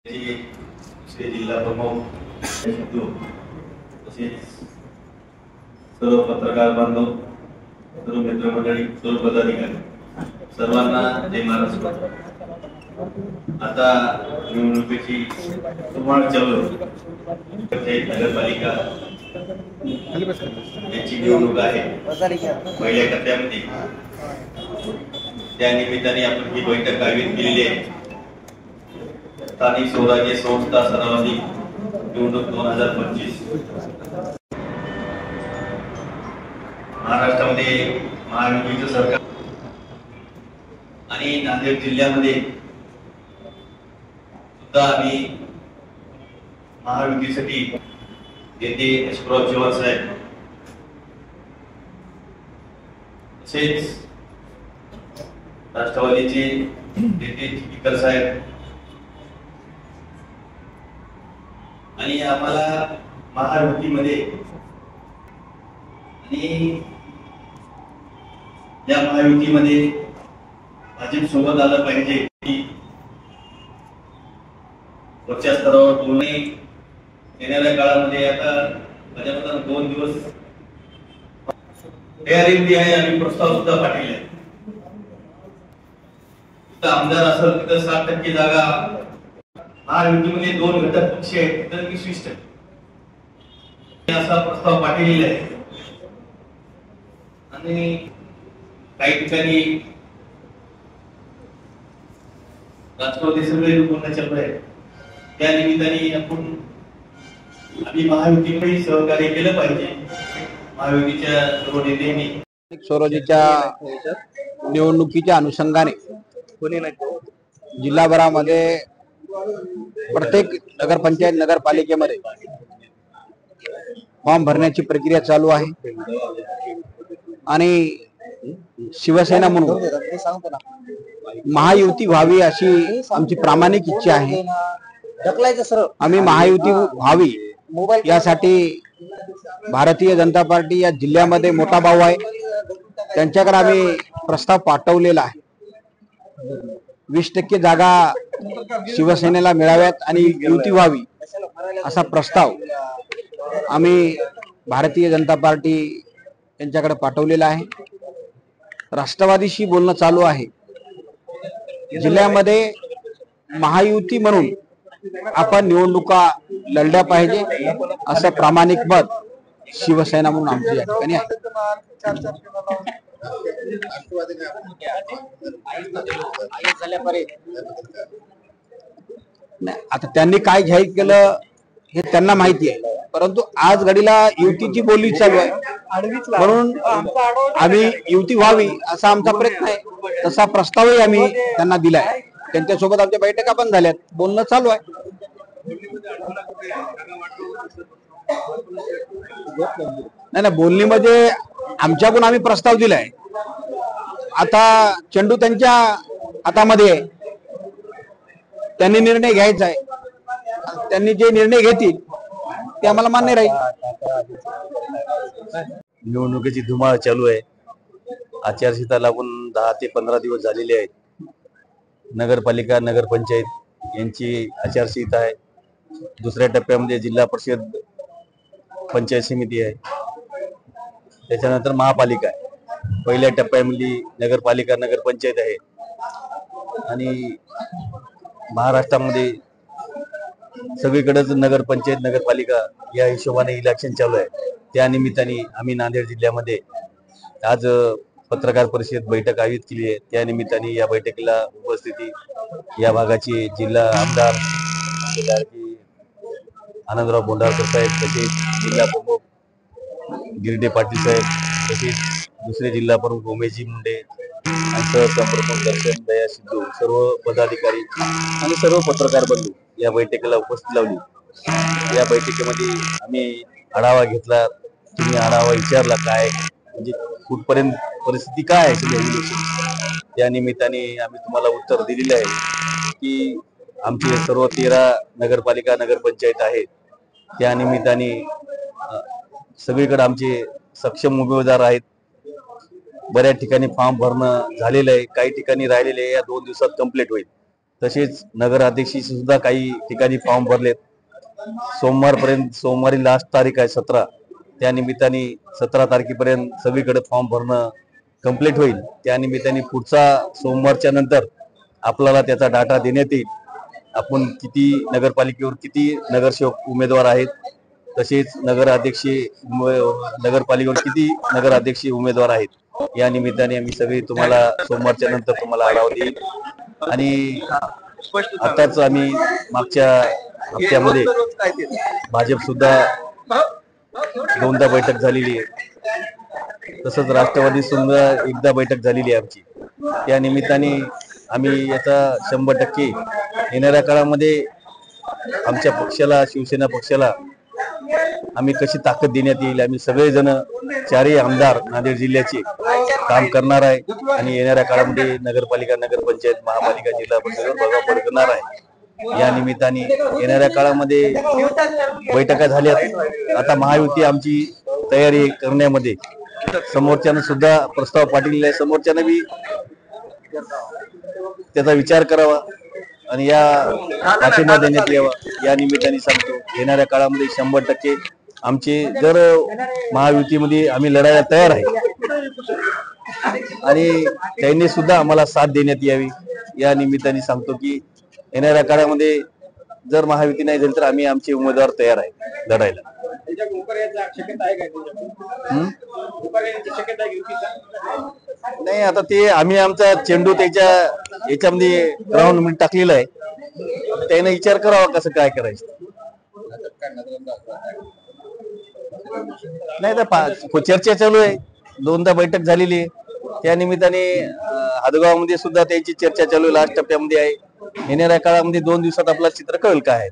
दुसरे जिल्हा प्रमुख तसेच सर्व पत्रकार बांधव, सर्व मित्रमंडळी, सर्व पदाधिकारी सर्वांना जय महाराष्ट्र। आता निवडणुकीची धुमाळ चालू आहे। नगरपालिका याची निवडणूक आहे पहिल्या टप्प्यामध्ये। त्या निमित्ताने आपण ही बैठक आयोजित केलेली आहे। स्थानिक स्वराज्य संस्था सर्वाधिक निवडणूक 2025 महाराष्ट्रामध्ये महायुतीचं सरकार आणि नांदेड जिल्ह्यामध्ये सुद्धा आम्ही महायुतीसाठी येथे यशवंतराव चव्हाण साहेब तसेच राष्ट्रवादीचे नेते चिखलीकर साहेब आणि आम्हाला महायुतीमध्ये आणि या महायुतीमध्ये भाजप सोबत आलं पाहिजे। वरच्या स्तरावर पूर्ण येणाऱ्या काळामध्ये आता भाजपला 2 दिवस तयारी आहे आणि प्रस्ताव सुद्धा पाठवले। आमदार असेल तिथं 60% जागा महायुतीमध्ये 2 घटक पक्ष आहेत तर 20% असा प्रस्ताव पाठवलेला आहे। आणि काही ठिकाणी राष्ट्रवादी सगळे पूर्ण चालू आहे। त्या निमित्ताने आपण आम्ही महायुतीकडे सहकार्य केलं पाहिजे। महायुतीच्या सर्व नेत्यांनी स्वराज्याच्या निवडणुकीच्या अनुषंगाने जिल्हाभरामध्ये प्रत्येक नगरपंचायत नगरपालिकेमध्ये फॉर्म भरण्याची प्रक्रिया चालू आहे आणि शिवसेना म्हणून महायुती व्हावी अशी आमची प्रामाणिक इच्छा आहे। आम्ही महायुती व्हावी यासाठी भारतीय जनता पार्टी या जिल्ह्यामध्ये मोठा भाऊ आहे, त्यांच्याकडे आम्ही प्रस्ताव पाठवलेला आहे। 20% जागा शिवसेनेला मिळाव्यात आणि युती व्हावी असा प्रस्ताव आम्ही भारतीय जनता पार्टी यांच्याकडे पाठवलेला आहे। राष्ट्रवादीशी बोलणं चालू आहे। जिल्ह्यामध्ये महायुती म्हणून आपण निवडणुका लढल्या पाहिजे असं प्रामाणिक मत शिवसेना म्हणून आमची या ठिकाणी आहे। आता त्यांनी काय जाहीर केलं हे त्यांना माहिती आहे, परंतु आज घडीला युतीची बोली चालू आहे म्हणून आम्ही युती व्हावी असा आमचा प्रयत्न आहे। तसा प्रस्तावही आम्ही त्यांना दिलाय। त्यांच्यासोबत आमच्या बैठका पण झाल्यात, बोलणं चालू आहे। नाही बोलणी म्हणजे आमच्याकडून आम्ही प्रस्ताव दिलाय। आता चेंडू त्यांच्या हातामध्ये आहे, त्यांनी निर्णय घ्यायचा आहे। त्यांनी जे निर्णय घेतील ते आम्हाला मान्य राहील। निवडणुकीची धुमाळ चालू आहे। आचारसंहिता लागून 10 ते 15 दिवस झालेले आहेत। नगरपालिका नगरपंचायत यांची आचारसंहिता आहे। दुसऱ्या टप्प्यामध्ये जिल्हा परिषद पंचायत समिती आहे, त्याच्यानंतर महापालिका आहे। पहिल्या टप्प्यामध्ये नगरपालिका नगरपंचायत आहे आणि महाराष्ट्रामध्ये सगळीकडेच नगरपंचायत नगरपालिका या हिशोबाने इलेक्शन चालू आहे। त्या निमित्ताने आम्ही नांदेड जिल्ह्यामध्ये आज पत्रकार परिषद बैठक आयोजित केली आहे। त्या निमित्ताने या बैठकीला उपस्थिती या भागाची जिल्हा आमदार आनंदराव बोंडारकर साहेब, तसेच जिल्हा प्रमुख गिरडे पाटील साहेब, तसेच दुसरे जिल्हा प्रमुख उमेशजी मुंडे आणि सहप्रमुख दर्शन दया सिद्धू, सर्व पदाधिकारी आणि सर्व पत्रकार बंधू या बैठकीला उपस्थित लावली। या बैठकीमध्ये आम्ही आढावा घेतला। तुम्ही आढावा विचारला काय म्हणजे कुठपर्यंत परिस्थिती काय आहे त्या निमित्ताने आम्ही तुम्हाला उत्तर दिलेले आहे की आमचे सर्व 13 नगरपालिका नगरपंचायत आहेत। त्या निमित्ताने सगळीकडे आमचे सक्षम उमेदवार आहेत। बऱ्याच ठिकाणी फॉर्म भरणं झालेलं आहे, काही ठिकाणी राहिलेले या 2 दिवसात कंप्लीट होईल। तसेच नगराध्यक्षी सुद्धा काही ठिकाणी फॉर्म भरलेत. सोमवारी लास्ट तारीख आहे 17. त्या निमित्ताने 17 तारखेपर्यंत सगळीकडे फॉर्म भरणं कंप्लीट होईल. त्या निमित्ताने पुढचा सोमवारच्या नंतर आपल्याला त्याचा डाटा देण्यात येईल. आपण किती नगरपालिकेवर किती नगरसेवक उमेदवार आहेत, तसेच नगरपालिकेवर किती नगराध्यक्षी उमेदवार आहेत, या निमित्ताने आम्ही सगळे तुम्हाला सोमवारच्या नंतर तुम्हाला आढावा देईल. आणि आताच आम्ही मागच्या हप्त्यामध्ये भाजप सुद्धा दोनदा बैठक झालेली आहे, तसंच राष्ट्रवादी सुद्धा एकदा बैठक झालेली आहे आमची. या निमित्ताने आम्ही याचा 100% येणाऱ्या काळामध्ये आमच्या पक्षाला, शिवसेना पक्षाला आम्ही कशी ताकद देण्यात येईल, आम्ही सगळेजण 4ही आमदार नांदेड जिल्ह्याचे काम करणार आहे. आणि येणाऱ्या काळामध्ये नगरपालिका, नगरपंचायत, महापालिका, जिल्हा परिषद बघापड करणार आहे. या निमित्ताने येणाऱ्या काळामध्ये बैठका झाल्यात. आता महायुती आमची तयारी करण्यामध्ये समोरच्यानं सुद्धा प्रस्ताव पाठवलेला आहे. समोरच्यानं बी त्याचा विचार करावा आणि या पाठिंबा देण्यात यावा. या निमित्ताने सांगतो, येणाऱ्या काळामध्ये 100% आमचे जर महायुतीमध्ये आम्ही लढायला तयार आहे आणि त्यांनी सुद्धा आम्हाला साथ देण्यात यावी. या निमित्ताने सांगतो की येणाऱ्या काळामध्ये जर महायुती नाही झाली तर आम्ही आमचे उमेदवार तयार आहे लढायला. नाही, आता ते आम्ही आमचा चेंडू त्याच्या याच्यामध्ये ग्राउंड मध्ये टाकलेला आहे. त्याने विचार करावा कसं काय करायचं. नाही तर चर्चा चालू आहे, दोनदा बैठक झालेली आहे. त्या निमित्ताने हदगावमध्ये सुद्धा त्यांची चर्चा चालू आहे, लास्ट टप्प्यामध्ये आहे. येणाऱ्या काळामध्ये 2 दिवसात आपलं चित्र कळेल काय आहे.